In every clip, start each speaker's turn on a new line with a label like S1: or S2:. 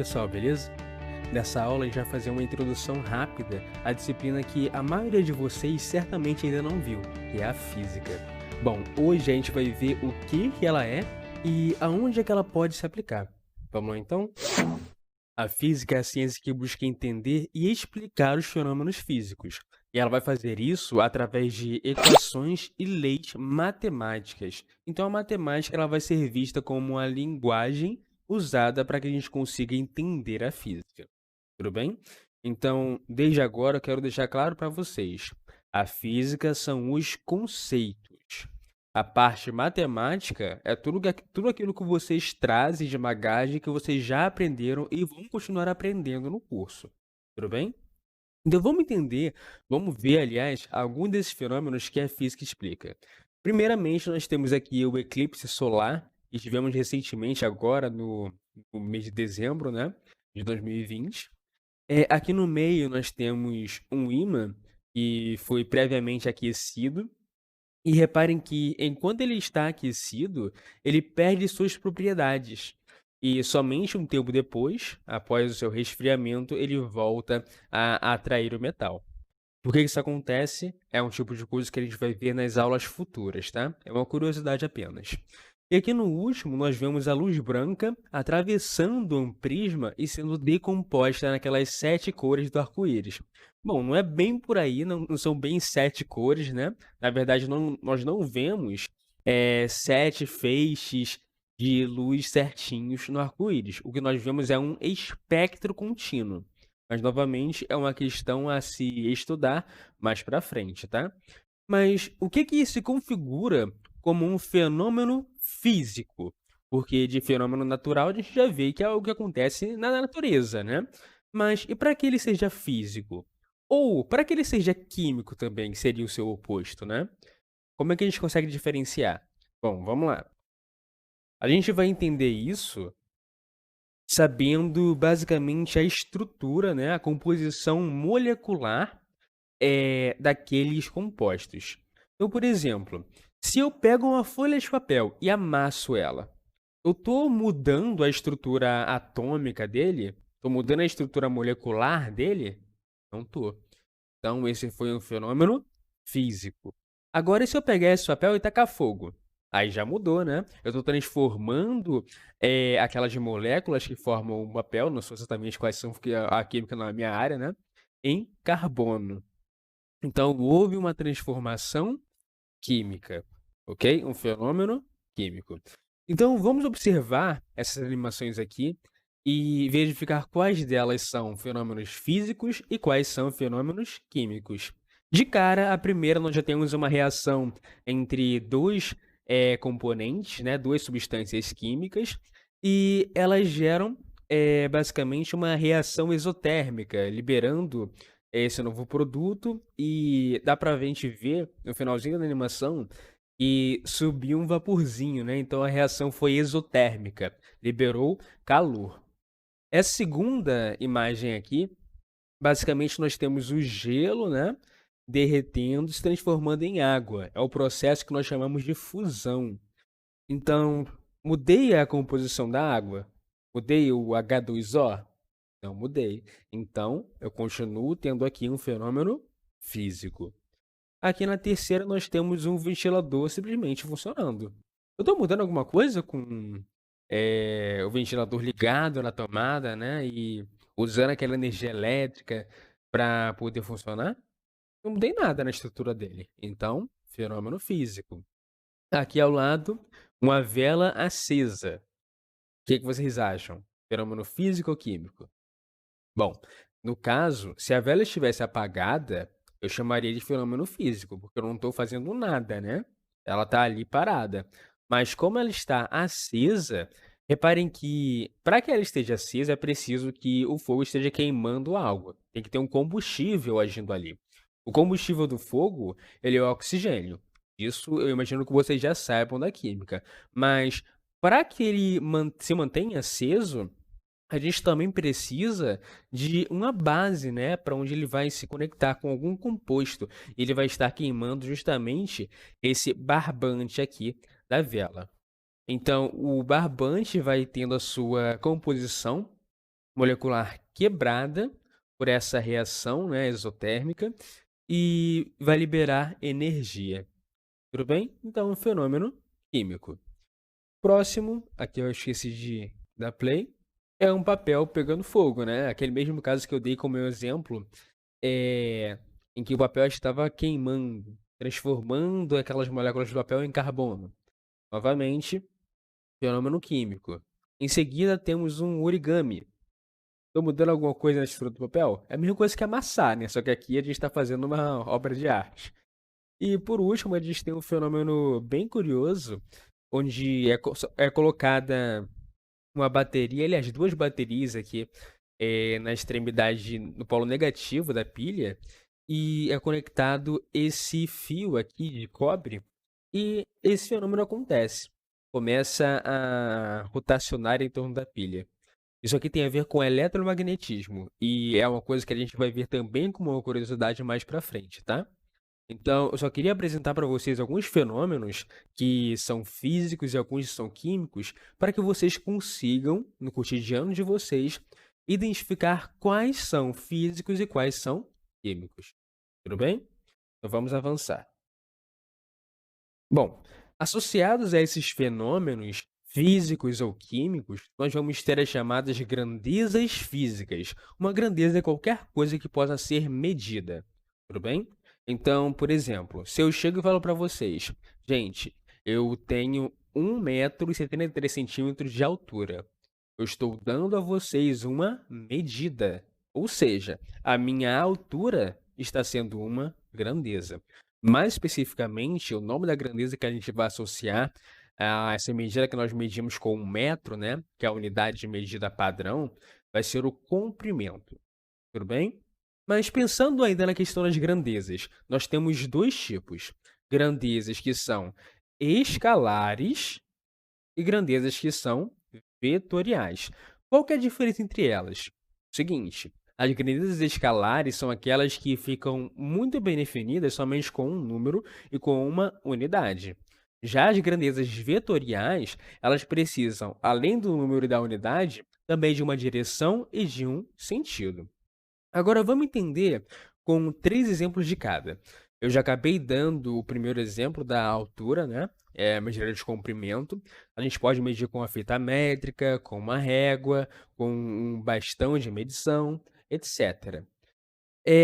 S1: pessoal, beleza? Nessa aula a gente vai fazer uma introdução rápida à disciplina que a maioria de vocês certamente ainda não viu, que é a física. Bom, hoje a gente vai ver o que ela é e aonde é que ela pode se aplicar. Vamos lá então? A física é a ciência que busca entender e explicar os fenômenos físicos. E ela vai fazer isso através de equações e leis matemáticas. Então a matemática ela vai ser vista como uma linguagem usada para que a gente consiga entender a física. Tudo bem? Então, desde agora eu quero deixar claro para vocês. A física são os conceitos. A parte matemática é tudo aquilo que vocês trazem de bagagem que vocês já aprenderam e vão continuar aprendendo no curso. Tudo bem? Então vamos ver, aliás, alguns desses fenômenos que a física explica. Primeiramente, nós temos aqui o eclipse solar, que tivemos recentemente agora no mês de dezembro, né, de 2020. Aqui no meio nós temos um ímã que foi previamente aquecido e reparem que, enquanto ele está aquecido, ele perde suas propriedades. E somente um tempo depois, após o seu resfriamento, ele volta a atrair o metal. Por que isso acontece? É um tipo de coisa que a gente vai ver nas aulas futuras, tá? É uma curiosidade apenas. E aqui no último, nós vemos a luz branca atravessando um prisma e sendo decomposta naquelas 7 cores do arco-íris. Bom, não é bem por aí, não são bem 7 cores, né? Na verdade, nós não vemos 7 feixes de luz certinhos no arco-íris. O que nós vemos é um espectro contínuo. Mas, novamente, é uma questão a se estudar mais para frente, tá? Mas o que se configura como um fenômeno físico? Porque de fenômeno natural a gente já vê que é algo que acontece na natureza, né? Mas e para que ele seja físico? Ou para que ele seja químico também, que seria o seu oposto, né? Como é que a gente consegue diferenciar? Bom, vamos lá. A gente vai entender isso sabendo basicamente a estrutura, né, a composição molecular daqueles compostos. Então, por exemplo, se eu pego uma folha de papel e amasso ela, eu estou mudando a estrutura atômica dele? Estou mudando a estrutura molecular dele? Não estou. Então, esse foi um fenômeno físico. Agora, e se eu pegar esse papel e tacar fogo? Aí já mudou, né? Eu estou transformando aquelas moléculas que formam o papel, não sei exatamente quais são, porque a química não é a minha área, né? Em carbono. Então, houve uma transformação química, ok? Um fenômeno químico. Então, vamos observar essas animações aqui e verificar quais delas são fenômenos físicos e quais são fenômenos químicos. De cara, a primeira nós já temos uma reação entre dois componentes, né, duas substâncias químicas, e elas geram basicamente uma reação exotérmica, liberando esse novo produto, e dá pra gente ver no finalzinho da animação que subiu um vaporzinho, né? Então a reação foi exotérmica, liberou calor. Essa segunda imagem aqui, basicamente nós temos o gelo, né, derretendo, se transformando em água. É o processo que nós chamamos de fusão. Então, mudei a composição da água? Mudei o H2O? Não mudei. Então, eu continuo tendo aqui um fenômeno físico. Aqui na terceira, nós temos um ventilador simplesmente funcionando. Eu estou mudando alguma coisa com o ventilador ligado na tomada, né? E usando aquela energia elétrica para poder funcionar? Não mudei nada na estrutura dele. Então, fenômeno físico. Aqui ao lado, uma vela acesa. O que vocês acham? Fenômeno físico ou químico? Bom, no caso, se a vela estivesse apagada, eu chamaria de fenômeno físico, porque eu não estou fazendo nada, né? Ela está ali parada. Mas como ela está acesa, reparem que para que ela esteja acesa é preciso que o fogo esteja queimando algo. Tem que ter um combustível agindo ali. O combustível do fogo, ele é o oxigênio. Isso eu imagino que vocês já saibam da química. Mas para que ele se mantenha aceso, a gente também precisa de uma base, né, para onde ele vai se conectar com algum composto. Ele vai estar queimando justamente esse barbante aqui da vela. Então, o barbante vai tendo a sua composição molecular quebrada por essa reação, né, exotérmica e vai liberar energia. Tudo bem? Então, é um fenômeno químico. Próximo, aqui eu esqueci de dar play, é um papel pegando fogo, né? Aquele mesmo caso que eu dei como meu exemplo, é, em que o papel estava queimando, transformando aquelas moléculas do papel em carbono. Novamente, fenômeno químico. Em seguida, temos um origami. Estou mudando alguma coisa na estrutura do papel? É a mesma coisa que amassar, né? Só que aqui a gente está fazendo uma obra de arte. E por último, a gente tem um fenômeno bem curioso, onde é colocada uma bateria, aliás, duas baterias aqui na extremidade, no polo negativo da pilha, e é conectado esse fio aqui de cobre, e esse fenômeno acontece. Começa a rotacionar em torno da pilha. Isso aqui tem a ver com eletromagnetismo, e é uma coisa que a gente vai ver também como uma curiosidade mais pra frente, tá? Então, eu só queria apresentar para vocês alguns fenômenos que são físicos e alguns são químicos, para que vocês consigam, no cotidiano de vocês, identificar quais são físicos e quais são químicos. Tudo bem? Então vamos avançar. Bom, associados a esses fenômenos físicos ou químicos, nós vamos ter as chamadas grandezas físicas. Uma grandeza é qualquer coisa que possa ser medida. Tudo bem? Então, por exemplo, se eu chego e falo para vocês, gente, eu tenho 1,73 m de altura. Eu estou dando a vocês uma medida. Ou seja, a minha altura está sendo uma grandeza. Mais especificamente, o nome da grandeza que a gente vai associar a essa medida que nós medimos com 1 metro, né, que é a unidade de medida padrão, vai ser o comprimento. Tudo bem? Mas pensando ainda na questão das grandezas, nós temos dois tipos: grandezas que são escalares e grandezas que são vetoriais. Qual que é a diferença entre elas? Seguinte, as grandezas escalares são aquelas que ficam muito bem definidas somente com um número e com uma unidade. Já as grandezas vetoriais, elas precisam, além do número e da unidade, também de uma direção e de um sentido. Agora vamos entender com 3 exemplos de cada. Eu já acabei dando o primeiro exemplo da altura, né? É a medida de comprimento. A gente pode medir com a fita métrica, com uma régua, com um bastão de medição, etc.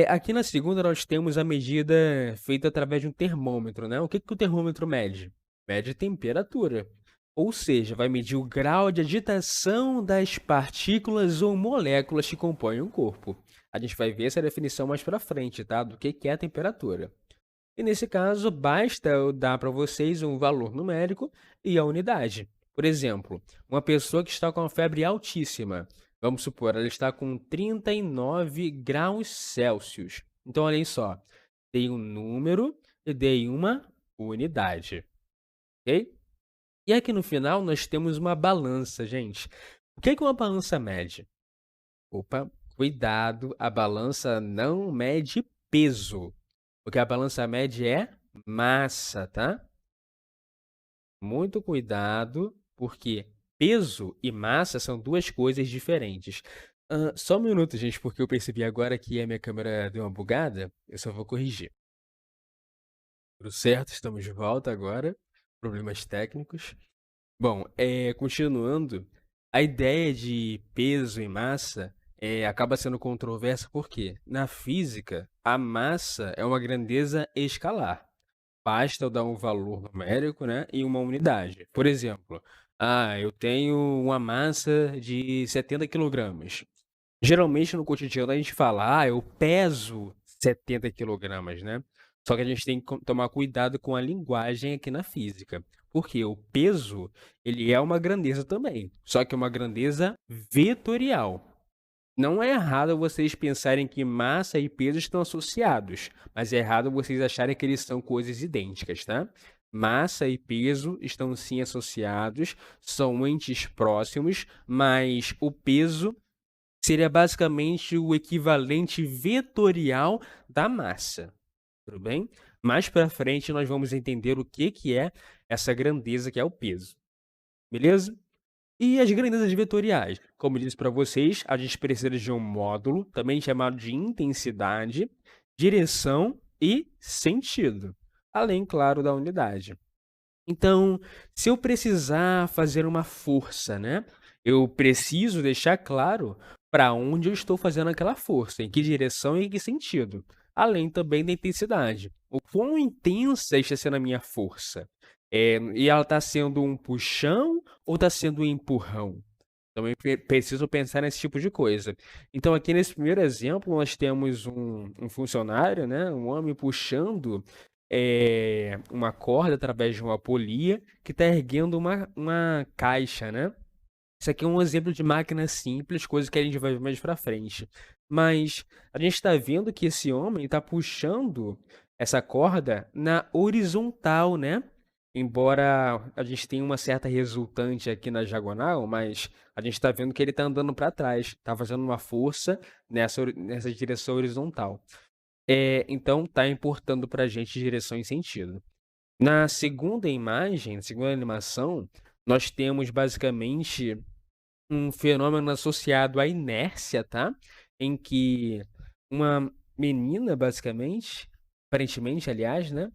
S1: Aqui na segunda nós temos a medida feita através de um termômetro, né? O que o termômetro mede? Mede temperatura. Ou seja, vai medir o grau de agitação das partículas ou moléculas que compõem o corpo. A gente vai ver essa definição mais para frente, tá? Do que é a temperatura. E nesse caso, basta eu dar para vocês um valor numérico e a unidade. Por exemplo, uma pessoa que está com uma febre altíssima, vamos supor, ela está com 39 graus Celsius. Então, olhem só, dei um número e dei uma unidade, ok? E aqui no final nós temos uma balança, gente. O que uma balança mede? Opa, cuidado, a balança não mede peso. O que a balança mede é massa, tá? Muito cuidado, porque peso e massa são duas coisas diferentes. Só um minuto, gente, porque eu percebi agora que a minha câmera deu uma bugada. Eu só vou corrigir. Tudo certo, estamos de volta agora. Problemas técnicos. Bom, continuando, a ideia de peso e massa acaba sendo controversa porque, na física, a massa é uma grandeza escalar. Basta eu dar um valor numérico, né, e uma unidade. Por exemplo, eu tenho uma massa de 70 quilogramas. Geralmente no cotidiano a gente fala, eu peso 70 quilogramas, né? Só que a gente tem que tomar cuidado com a linguagem aqui na física. Porque o peso, ele é uma grandeza também. Só que é uma grandeza vetorial. Não é errado vocês pensarem que massa e peso estão associados, mas é errado vocês acharem que eles são coisas idênticas, tá? Massa e peso estão sim associados, são entes próximos, mas o peso seria basicamente o equivalente vetorial da massa, tudo bem? Mais para frente nós vamos entender o que é essa grandeza que é o peso, beleza? E as grandezas vetoriais? Como eu disse para vocês, a gente precisa de um módulo, também chamado de intensidade, direção e sentido, além, claro, da unidade. Então, se eu precisar fazer uma força, né, eu preciso deixar claro para onde eu estou fazendo aquela força, em que direção e em que sentido, além também da intensidade. O quão intensa está sendo a minha força? E ela está sendo um puxão ou está sendo um empurrão? Também preciso pensar nesse tipo de coisa. Então, aqui nesse primeiro exemplo, nós temos um funcionário, né, um homem puxando uma corda através de uma polia que está erguendo uma caixa, né? Isso aqui é um exemplo de máquina simples, coisa que a gente vai ver mais pra frente. Mas a gente está vendo que esse homem está puxando essa corda na horizontal, né? Embora a gente tenha uma certa resultante aqui na diagonal, mas a gente está vendo que ele está andando para trás, está fazendo uma força nessa direção horizontal. Então está importando para a gente direção e sentido. Na segunda imagem, na segunda animação, nós temos basicamente um fenômeno associado à inércia, tá? Em que uma menina, basicamente, aparentemente, aliás, né?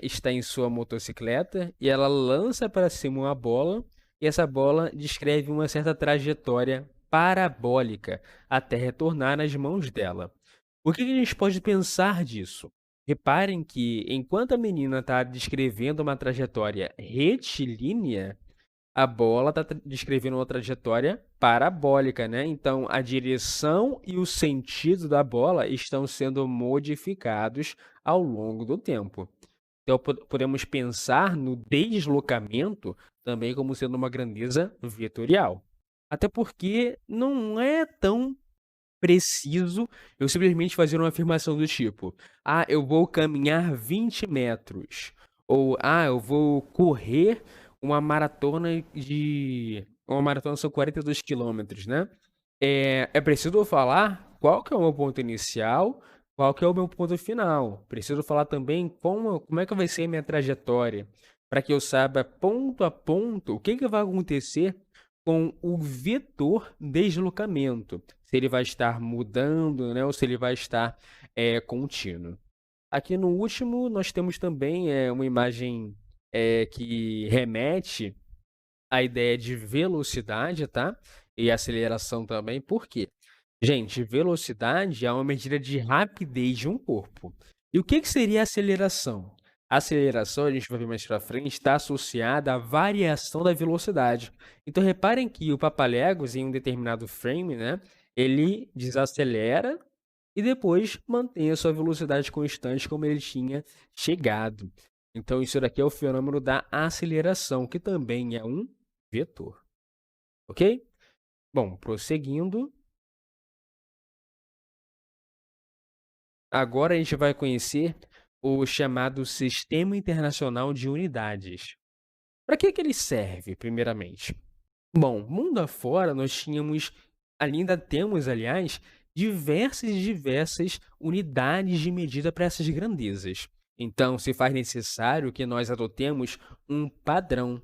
S1: Está em sua motocicleta e ela lança para cima uma bola, e essa bola descreve uma certa trajetória parabólica até retornar nas mãos dela. O que a gente pode pensar disso? Reparem que enquanto a menina está descrevendo uma trajetória retilínea, a bola está descrevendo uma trajetória parabólica, né? Então, a direção e o sentido da bola estão sendo modificados ao longo do tempo. Então, podemos pensar no deslocamento também como sendo uma grandeza vetorial. Até porque não é tão preciso eu simplesmente fazer uma afirmação do tipo: ah, eu vou caminhar 20 metros. Ou, ah, eu vou correr uma maratona de. Uma maratona são 42 quilômetros, né? É preciso eu falar qual que é o meu ponto inicial, qual que é o meu ponto final. Preciso falar também como é que vai ser a minha trajetória, para que eu saiba ponto a ponto o que que vai acontecer com o vetor deslocamento. Se ele vai estar mudando, né, ou se ele vai estar contínuo. Aqui no último, nós temos também uma imagem que remete à ideia de velocidade, tá? E aceleração também. Por quê? Gente, velocidade é uma medida de rapidez de um corpo. E o que seria aceleração? A aceleração, a gente vai ver mais pra frente, está associada à variação da velocidade. Então, reparem que o Papaléguas, em um determinado frame, né, ele desacelera e depois mantém a sua velocidade constante como ele tinha chegado. Então, isso daqui é o fenômeno da aceleração, que também é um vetor. Ok? Bom, prosseguindo. Agora a gente vai conhecer o chamado Sistema Internacional de Unidades. Para que ele serve, primeiramente? Bom, mundo afora nós tínhamos, ainda temos, aliás, diversas unidades de medida para essas grandezas. Então, se faz necessário que nós adotemos um padrão.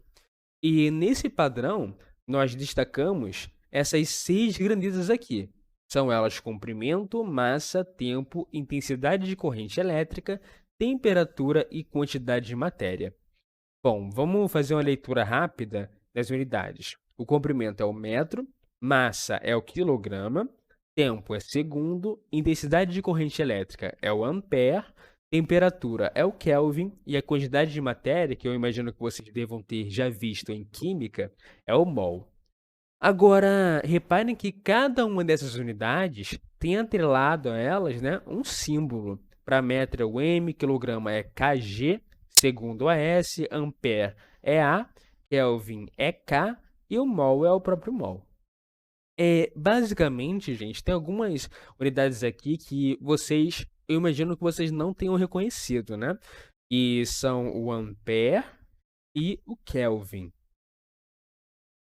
S1: E nesse padrão, nós destacamos essas 6 grandezas aqui. São elas comprimento, massa, tempo, intensidade de corrente elétrica, temperatura e quantidade de matéria. Bom, vamos fazer uma leitura rápida das unidades. O comprimento é o metro, massa é o quilograma, tempo é segundo, intensidade de corrente elétrica é o ampere, temperatura é o Kelvin e a quantidade de matéria, que eu imagino que vocês devam ter já visto em química, é o mol. Agora, reparem que cada uma dessas unidades tem atrelado a elas, né, um símbolo. Para metro é o M, quilograma é kg, segundo é S, ampere é A, Kelvin é K e o mol é o próprio mol. Basicamente, gente, tem algumas unidades aqui que eu imagino que vocês não tenham reconhecido, né? E são o ampere e o Kelvin.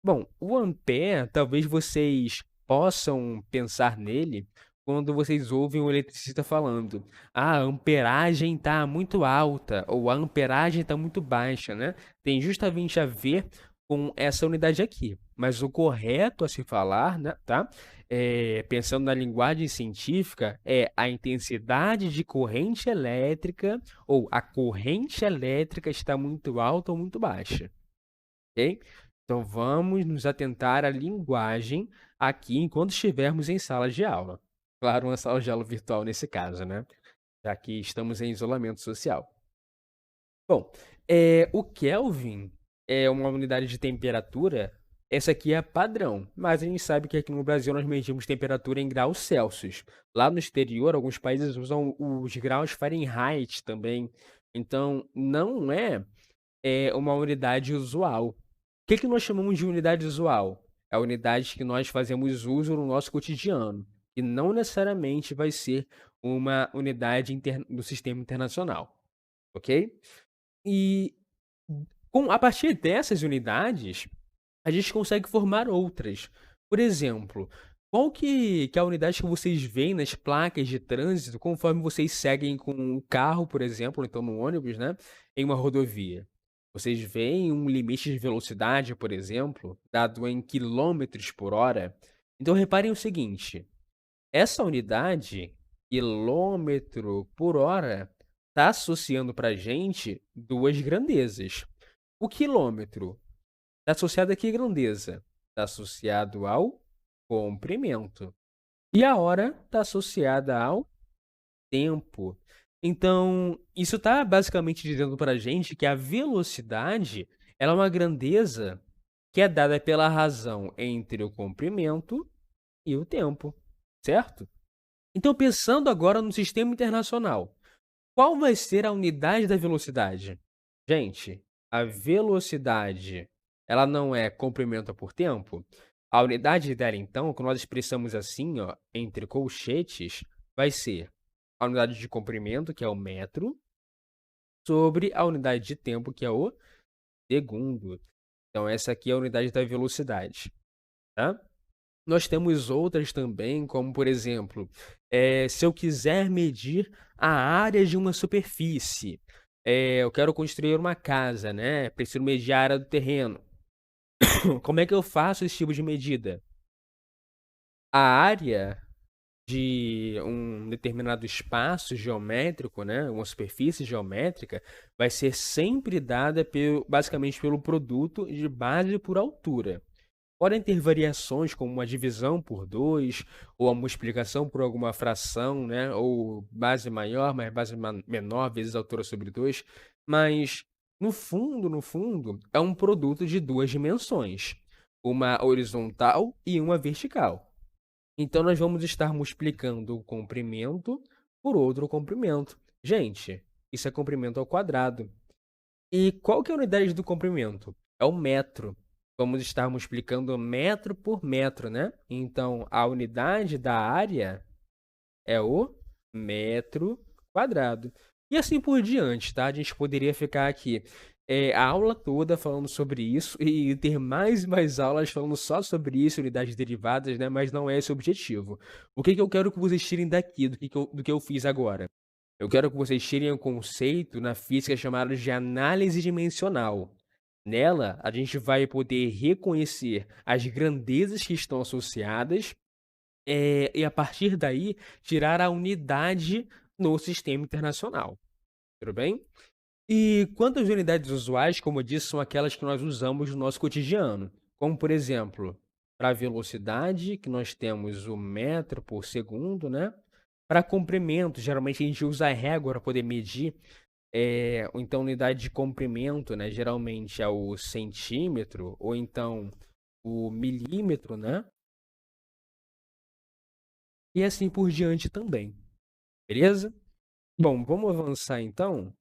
S1: Bom, o ampere, talvez vocês possam pensar nele quando vocês ouvem o eletricista falando: ah, a amperagem está muito alta ou a amperagem está muito baixa, né? Tem justamente a ver com essa unidade aqui. Mas o correto a se falar, né, tá? Pensando na linguagem científica, é a intensidade de corrente elétrica ou a corrente elétrica está muito alta ou muito baixa, ok? Então vamos nos atentar à linguagem aqui enquanto estivermos em sala de aula. Claro, uma sala de aula virtual nesse caso, né? Já que estamos em isolamento social. Bom, o Kelvin é uma unidade de temperatura, essa aqui é padrão, mas a gente sabe que aqui no Brasil nós medimos temperatura em graus Celsius. Lá no exterior, alguns países usam os graus Fahrenheit também, então não é uma unidade usual. O que que nós chamamos de unidade usual? É a unidade que nós fazemos uso no nosso cotidiano, e não necessariamente vai ser uma unidade do sistema internacional, ok? E a partir dessas unidades, a gente consegue formar outras. Por exemplo, qual que é a unidade que vocês veem nas placas de trânsito conforme vocês seguem com um carro, por exemplo, ou então no ônibus, né, em uma rodovia? Vocês veem um limite de velocidade, por exemplo, dado em quilômetros por hora? Então reparem o seguinte, essa unidade, quilômetro por hora, está associando para a gente duas grandezas. O quilômetro está associado a que grandeza? Está associado ao comprimento. E a hora está associada ao tempo. Então, isso está basicamente dizendo para a gente que a velocidade ela é uma grandeza que é dada pela razão entre o comprimento e o tempo, certo? Então, pensando agora no sistema internacional, qual vai ser a unidade da velocidade? Gente, a velocidade, ela não é comprimento por tempo? A unidade dela, então, quando nós expressamos assim, ó, entre colchetes, vai ser a unidade de comprimento, que é o metro, sobre a unidade de tempo, que é o segundo. Então, essa aqui é a unidade da velocidade, tá? Nós temos outras também, como por exemplo, se eu quiser medir a área de uma superfície, eu quero construir uma casa, né? Preciso medir a área do terreno. Como é que eu faço esse tipo de medida? A área de um determinado espaço geométrico, né? Uma superfície geométrica, vai ser sempre dada basicamente pelo produto de base por altura. Podem ter variações como uma divisão por 2 ou uma multiplicação por alguma fração, né, ou base maior mais base menor vezes altura sobre 2, mas no fundo, é um produto de duas dimensões, uma horizontal e uma vertical. Então nós vamos estar multiplicando o comprimento por outro comprimento. Gente, isso é comprimento ao quadrado. E qual que é a unidade do comprimento? É o metro. Vamos estar multiplicando metro por metro, né? Então, a unidade da área é o metro quadrado. E assim por diante, tá? A gente poderia ficar aqui a aula toda falando sobre isso e ter mais e mais aulas falando só sobre isso, unidades derivadas, né? Mas não é esse o objetivo. O que que eu quero que vocês tirem daqui, do que eu fiz agora? Eu quero que vocês tirem um conceito na física chamado de análise dimensional. Nela, a gente vai poder reconhecer as grandezas que estão associadas, e a partir daí tirar a unidade no sistema internacional. Tudo bem? E quanto às unidades usuais, como eu disse, são aquelas que nós usamos no nosso cotidiano. Como, por exemplo, para a velocidade, que nós temos o metro por segundo, né? Para comprimento, geralmente a gente usa a régua para poder medir, ou então unidade de comprimento, né? Geralmente é o centímetro, ou então o milímetro, né? E assim por diante também. Beleza? Bom, vamos avançar então.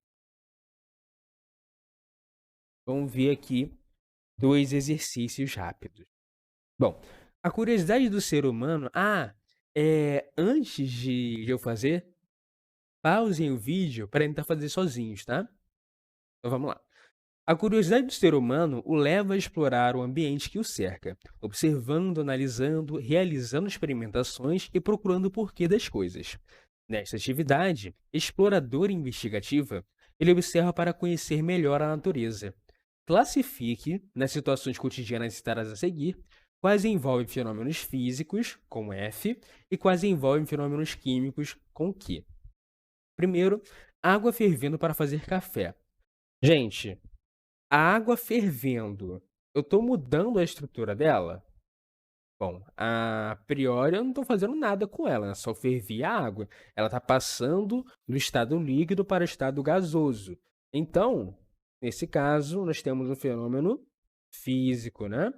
S1: Vamos ver aqui dois exercícios rápidos. Bom, a curiosidade do ser humano. Antes de eu fazer, pausem o vídeo para tentar fazer sozinhos, tá? Então vamos lá. A curiosidade do ser humano o leva a explorar o ambiente que o cerca, observando, analisando, realizando experimentações e procurando o porquê das coisas. Nesta atividade, exploradora e investigativa, ele observa para conhecer melhor a natureza. classifique, nas situações cotidianas citadas a seguir, quais envolvem fenômenos físicos, com F, e quais envolvem fenômenos químicos, com Q. Primeiro, água fervendo para fazer café. Gente, a água fervendo, eu estou mudando a estrutura dela? Bom, a priori eu não estou fazendo nada com ela, né? Só fervi a água. Ela está passando do estado líquido para o estado gasoso. Então, nesse caso, nós temos um fenômeno físico, né?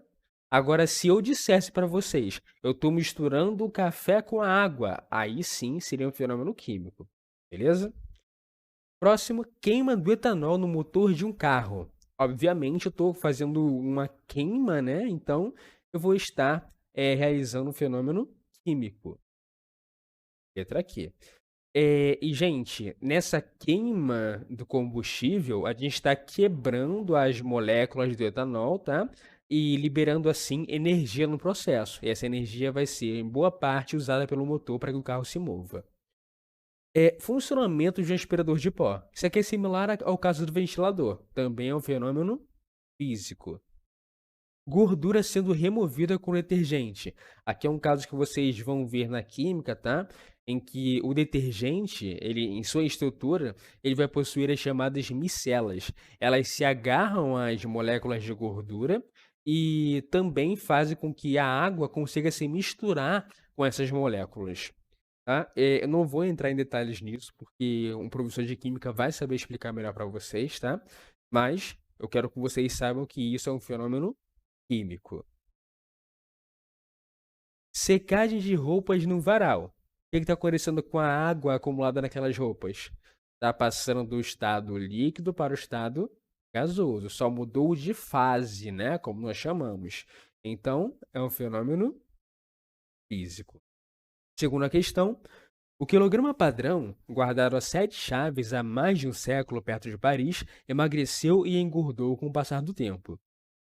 S1: Agora, se eu dissesse para vocês, eu estou misturando o café com a água, aí sim seria um fenômeno químico, beleza? Próximo, queima do etanol no motor de um carro. Obviamente, eu estou fazendo uma queima, né? Então, eu vou estar realizando um fenômeno químico. Letra aqui. E, gente, nessa queima do combustível, a gente está quebrando as moléculas do etanol, tá? E liberando, assim, energia no processo. E essa energia vai ser, em boa parte, usada pelo motor para que o carro se mova. Funcionamento de um aspirador de pó. Isso aqui é similar ao caso do ventilador. Também é um fenômeno físico. Gordura sendo removida com detergente. Aqui é um caso que vocês vão ver na química, tá? Em que o detergente, ele, em sua estrutura, ele vai possuir as chamadas micelas. Elas se agarram às moléculas de gordura e também fazem com que a água consiga se misturar com essas moléculas. Tá? Eu não vou entrar em detalhes nisso, porque um professor de química vai saber explicar melhor para vocês, tá? Mas eu quero que vocês saibam que isso é um fenômeno químico. Secagem de roupas no varal. O que está acontecendo com a água acumulada naquelas roupas? Está passando do estado líquido para o estado gasoso. Só mudou de fase, né? Como nós chamamos. Então, é um fenômeno físico. Segunda questão. O quilograma padrão, guardado a 7 chaves há mais de um século perto de Paris, emagreceu e engordou com o passar do tempo.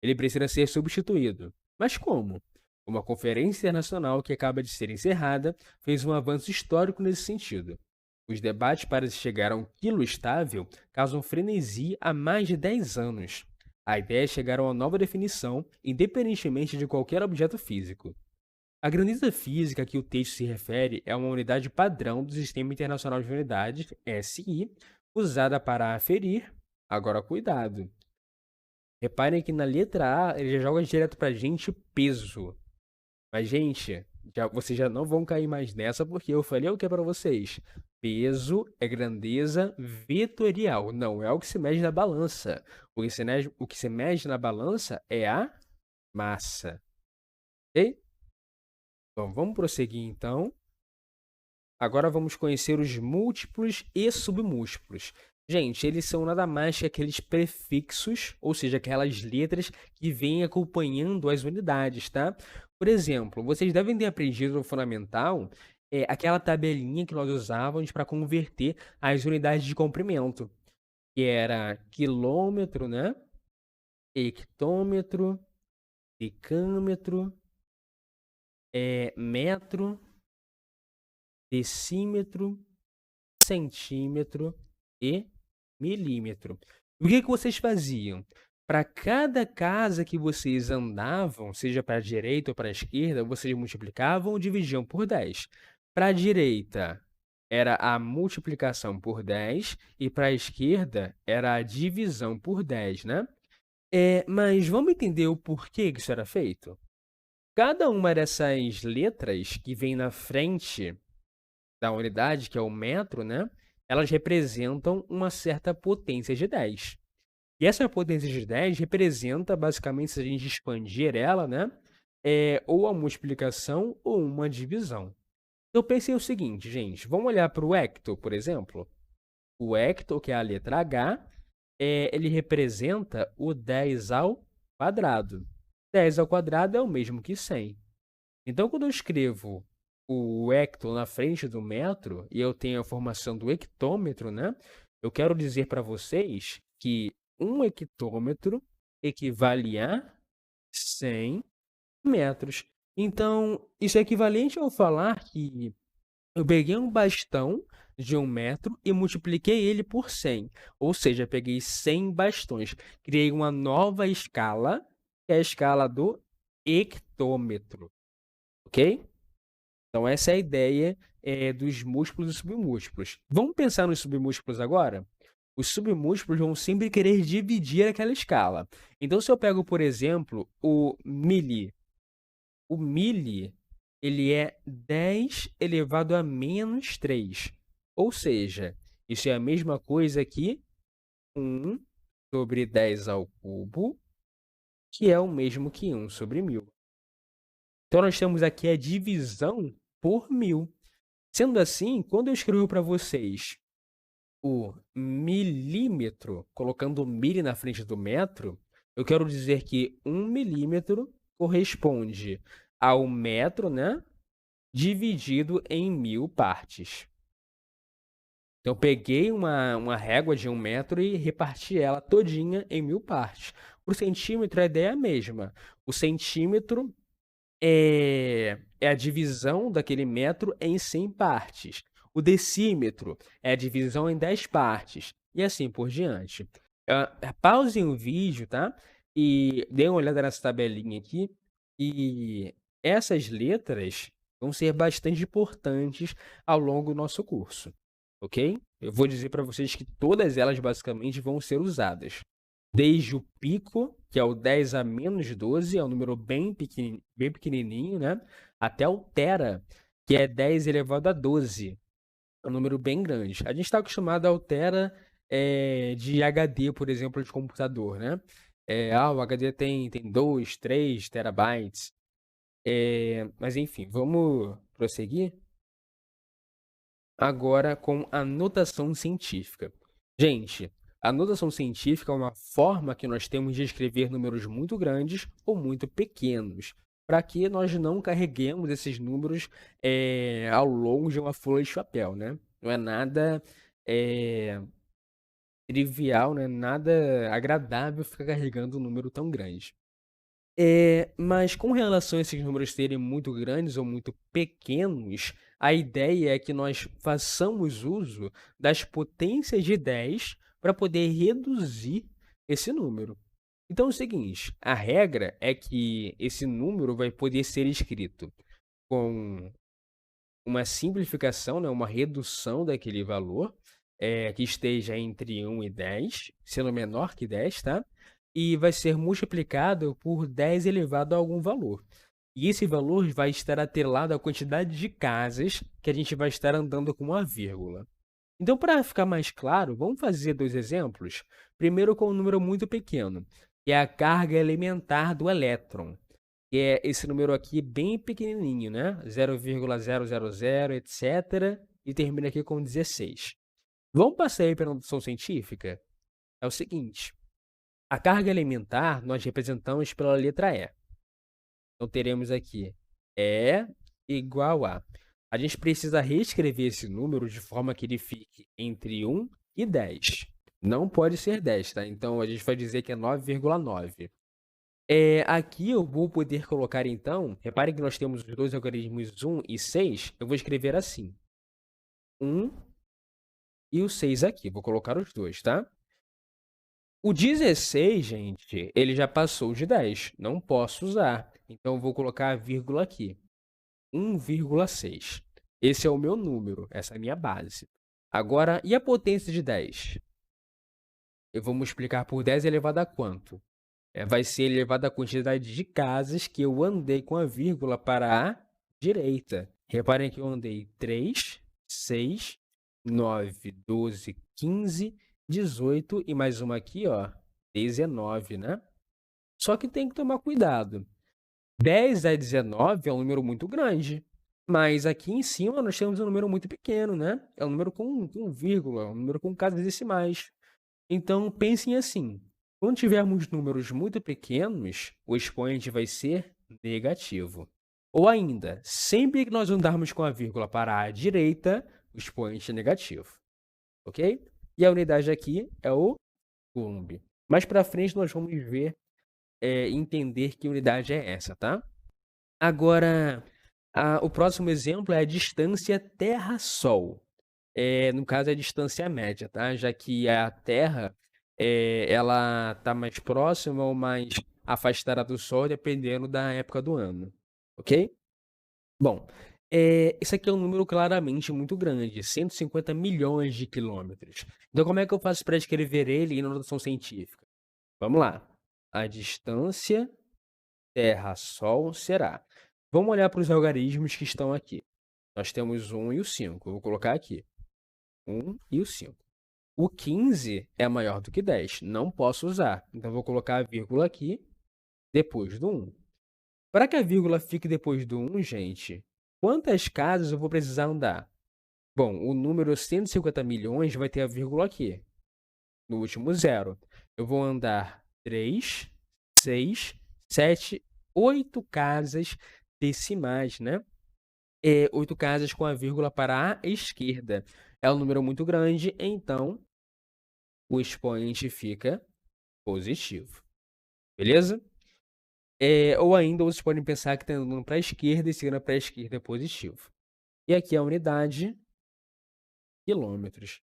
S1: Ele precisa ser substituído. Mas como? Uma conferência internacional que acaba de ser encerrada fez um avanço histórico nesse sentido. Os debates para se chegar a um quilo estável causam frenesi há mais de 10 anos. A ideia é chegar a uma nova definição, independentemente de qualquer objeto físico. A grandeza física a que o texto se refere é uma unidade padrão do Sistema Internacional de Unidades, SI, usada para aferir. Agora, cuidado. Reparem que na letra A ele já joga direto pra gente peso. Mas, gente, vocês já não vão cair mais nessa porque eu falei o que para vocês? Peso é grandeza vetorial, não é o que se mede na balança. O que se mede na balança é a massa. Ok? Bom, vamos prosseguir então. Agora vamos conhecer os múltiplos e submúltiplos. Gente, eles são nada mais que aqueles prefixos, ou seja, aquelas letras que vêm acompanhando as unidades, tá? Por exemplo, vocês devem ter aprendido no fundamental aquela tabelinha que nós usávamos para converter as unidades de comprimento, que era quilômetro, né? Hectômetro, decâmetro, metro, decímetro, centímetro e milímetro. O que vocês faziam? Para cada casa que vocês andavam, seja para a direita ou para a esquerda, vocês multiplicavam ou dividiam por 10. Para a direita era a multiplicação por 10 e para a esquerda era a divisão por 10, né? Mas vamos entender o porquê que isso era feito? Cada uma dessas letras que vem na frente da unidade, que é o metro, né? Elas representam uma certa potência de 10. E essa potência de 10 representa, basicamente, se a gente expandir ela, né? Ou a multiplicação ou uma divisão. Então, pensem o seguinte, gente. Vamos olhar para o hecto, por exemplo. O hecto, que é a letra H, ele representa o 10 ao quadrado. 10 ao quadrado é o mesmo que 100. Então, quando eu escrevo o hecto na frente do metro e eu tenho a formação do hectômetro, né? Eu quero dizer para vocês que um hectômetro equivale a 100 metros. Então, isso é equivalente ao falar que eu peguei um bastão, de 1 metro e multipliquei ele por 100. Ou seja, peguei 100 bastões. Criei uma nova escala, que é a escala do hectômetro, ok? Então essa é a ideia dos múltiplos e submúltiplos. Vamos pensar nos submúltiplos agora? Os submúltiplos vão sempre querer dividir aquela escala. Então, se eu pego, por exemplo, o mili, ele é 10 elevado a menos 3. Ou seja, isso é a mesma coisa que 1 sobre 10 ao cubo, que é o mesmo que 1 sobre 1000. Então, nós temos aqui a divisão por 1000. Sendo assim, quando eu escrevo para vocês o milímetro, colocando o mili na frente do metro, eu quero dizer que 1 milímetro corresponde ao metro, né? Dividido em 1000 partes. Então, eu peguei uma régua de 1 metro e reparti ela todinha em 1000 partes. Para o centímetro, a ideia é a mesma. O centímetro é a divisão daquele metro em 100 partes. O decímetro é a divisão em 10 partes. E assim por diante. Pausem o vídeo, tá? E dê uma olhada nessa tabelinha aqui. E essas letras vão ser bastante importantes ao longo do nosso curso, ok? Eu vou dizer para vocês que todas elas basicamente vão ser usadas. Desde o pico, que é o 10 a menos 12, é um número bem pequenininho, né? Até o tera, que é 10 elevado a 12. É um número bem grande. A gente está acostumado ao tera de HD, por exemplo, de computador, né? O HD tem 2, 3 terabytes. Mas enfim, vamos prosseguir agora com a notação científica. Gente, a notação científica é uma forma que nós temos de escrever números muito grandes ou muito pequenos, para que nós não carreguemos esses números ao longo de uma folha de papel, né? Não é nada trivial, né? Nada agradável ficar carregando um número tão grande. Mas com relação a esses números serem muito grandes ou muito pequenos, a ideia é que nós façamos uso das potências de 10 para poder reduzir esse número. Então é o seguinte, a regra é que esse número vai poder ser escrito com uma simplificação, né, uma redução daquele valor, que esteja entre 1 e 10, sendo menor que 10, tá? E vai ser multiplicado por 10 elevado a algum valor. E esse valor vai estar atrelado à quantidade de casas que a gente vai estar andando com uma vírgula. Então, para ficar mais claro, vamos fazer 2 exemplos. Primeiro com um número muito pequeno, que é a carga elementar do elétron, que é esse número aqui bem pequenininho, né? 0,000, etc. E termina aqui com 16. Vamos passar aí para a notação científica? É o seguinte, a carga elementar nós representamos pela letra E. Então, teremos aqui E igual a... A gente precisa reescrever esse número de forma que ele fique entre 1 e 10. Não pode ser 10, tá? Então, a gente vai dizer que é 9,9. Aqui eu vou poder colocar, então... Reparem que nós temos os dois algarismos 1 e 6. Eu vou escrever assim. 1 e o 6 aqui. Vou colocar os dois, tá? O 16, gente, ele já passou de 10. Não posso usar. Então, eu vou colocar a vírgula aqui. 1,6. Esse é o meu número, essa é a minha base. Agora, e a potência de 10? Eu vou multiplicar por 10 elevado a quanto? Vai ser elevado à quantidade de casas que eu andei com a vírgula para a direita. Reparem que eu andei 3, 6, 9, 12, 15, 18 e mais uma aqui, ó, 19, né? Só que tem que tomar cuidado. 10 a 19 é um número muito grande, mas aqui em cima nós temos um número muito pequeno, né? É um número com vírgula, um número com casas decimais. Então, pensem assim, quando tivermos números muito pequenos, o expoente vai ser negativo. Ou ainda, sempre que nós andarmos com a vírgula para a direita, o expoente é negativo. Ok? E a unidade aqui é o coulomb. Mais para frente nós vamos ver entender que unidade é essa, tá? Agora, o próximo exemplo é a distância Terra-Sol. no caso é a distância média, tá, já que a Terra, ela está mais próxima ou mais afastada do Sol, dependendo da época do ano, ok? Bom, esse aqui é um número claramente muito grande, 150 milhões de quilômetros. Então como é que eu faço para escrever ele em notação científica? Vamos lá. A distância Terra-Sol será. Vamos olhar para os algarismos que estão aqui. Nós temos 1 e o 5. Eu vou colocar aqui. 1 e o 5. O 15 é maior do que 10. Não posso usar. Então, vou colocar a vírgula aqui depois do 1. Para que a vírgula fique depois do 1, gente, quantas casas eu vou precisar andar? Bom, o número 150 milhões vai ter a vírgula aqui, no último zero. Eu vou andar 3, 6, 7, 8 casas decimais, né? 8 casas com a vírgula para a esquerda. É um número muito grande, então o expoente fica positivo. Beleza? Ou ainda vocês podem pensar que está andando para a esquerda e seguindo para a esquerda é positivo. E aqui a unidade, quilômetros.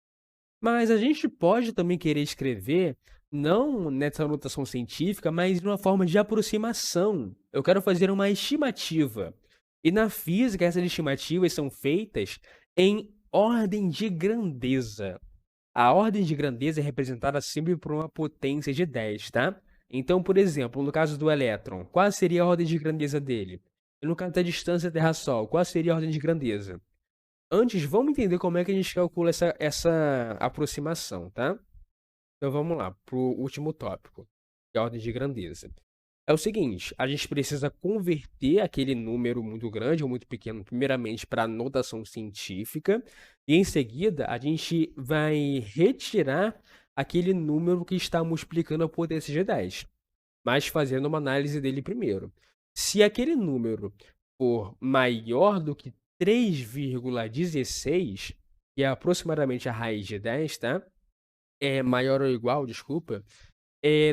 S1: Mas a gente pode também querer escrever, não nessa notação científica, mas de uma forma de aproximação. Eu quero fazer uma estimativa. E na física, essas estimativas são feitas em ordem de grandeza. A ordem de grandeza é representada sempre por uma potência de 10, tá? Então, por exemplo, no caso do elétron, qual seria a ordem de grandeza dele? E no caso da distância Terra-Sol, qual seria a ordem de grandeza? Antes, vamos entender como é que a gente calcula essa aproximação, tá? Então vamos lá, para o último tópico, que é a ordem de grandeza. É o seguinte, a gente precisa converter aquele número muito grande ou muito pequeno, primeiramente, para a notação científica, e em seguida a gente vai retirar aquele número que está multiplicando a potência de 10, mas fazendo uma análise dele primeiro. Se aquele número for maior do que 3,16, que é aproximadamente a raiz de 10, tá? É maior ou igual, desculpa.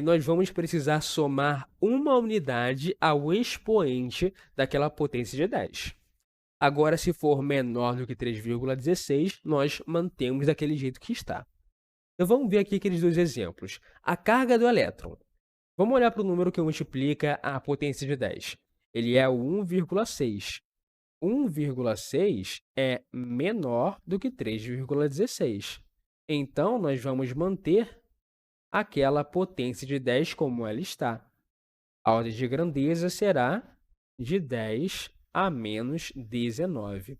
S1: Nós vamos precisar somar uma unidade ao expoente daquela potência de 10. Agora, se for menor do que 3,16, nós mantemos daquele jeito que está. Então, vamos ver aqui aqueles dois exemplos. A carga do elétron. Vamos olhar para o número que multiplica a potência de 10. Ele é o 1,6. 1,6 é menor do que 3,16. Então, nós vamos manter aquela potência de 10 como ela está. A ordem de grandeza será de 10 a menos 19.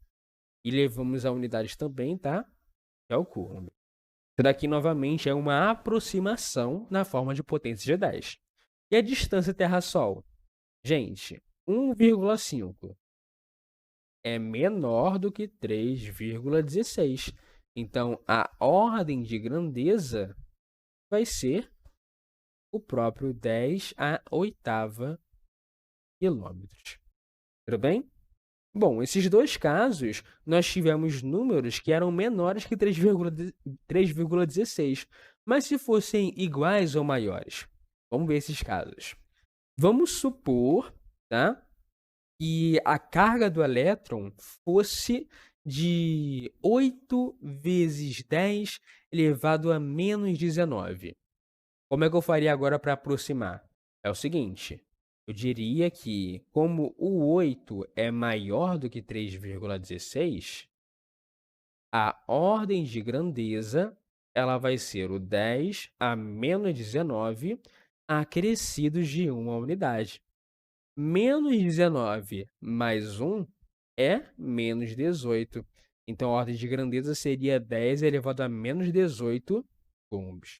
S1: E levamos a unidades também, tá? Que é o coulomb. Isso daqui, novamente, é uma aproximação na forma de potência de 10. E a distância Terra-Sol? Gente, 1,5 é menor do que 3,16. Então, a ordem de grandeza vai ser o próprio 10 a oitava quilômetros. Tudo bem? Bom, esses dois casos, nós tivemos números que eram menores que 3,16. Mas se fossem iguais ou maiores? Vamos ver esses casos. Vamos supor, tá, que a carga do elétron fosse de 8 vezes 10 elevado a menos 19. Como é que eu faria agora para aproximar? É o seguinte, eu diria que, como o 8 é maior do que 3,16, a ordem de grandeza ela vai ser o 10 a menos 19 acrescidos de uma unidade. Menos 19 mais 1 é menos 18. Então, a ordem de grandeza seria 10 elevado a menos 18 coulombs.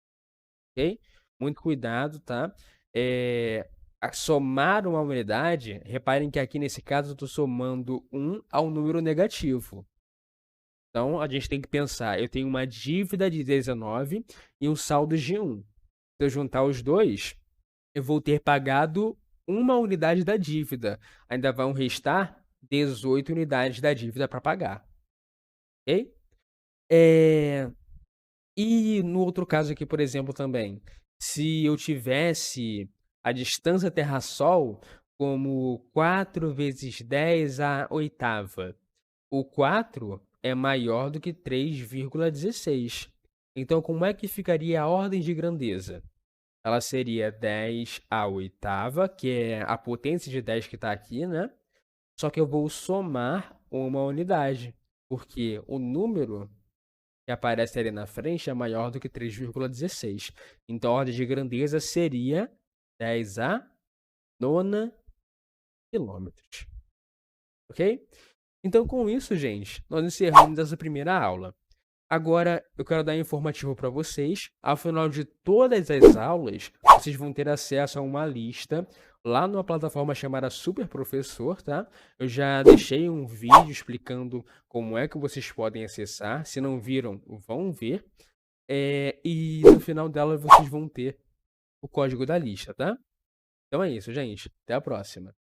S1: Ok? Muito cuidado, tá? A somar uma unidade, reparem que aqui nesse caso eu estou somando 1 ao número negativo. Então, a gente tem que pensar, eu tenho uma dívida de 19 e um saldo de 1. Se eu juntar os dois, eu vou ter pagado uma unidade da dívida. Ainda vão restar 18 unidades da dívida para pagar. Ok? E no outro caso aqui, por exemplo, também, se eu tivesse a distância Terra-Sol como 4 vezes 10 à oitava, o 4 é maior do que 3,16. Então, como é que ficaria a ordem de grandeza? Ela seria 10 à oitava, que é a potência de 10 que está aqui, né? Só que eu vou somar uma unidade, porque o número que aparece ali na frente é maior do que 3,16. Então, a ordem de grandeza seria 10 à nona quilômetros. Ok? Então, com isso, gente, nós encerramos essa primeira aula. Agora, eu quero dar um informativo para vocês. Ao final de todas as aulas, vocês vão ter acesso a uma lista lá numa plataforma chamada Super Professor, tá? Eu já deixei um vídeo explicando como é que vocês podem acessar. Se não viram, vão ver. E no final dela, vocês vão ter o código da lista, tá? Então é isso, gente. Até a próxima.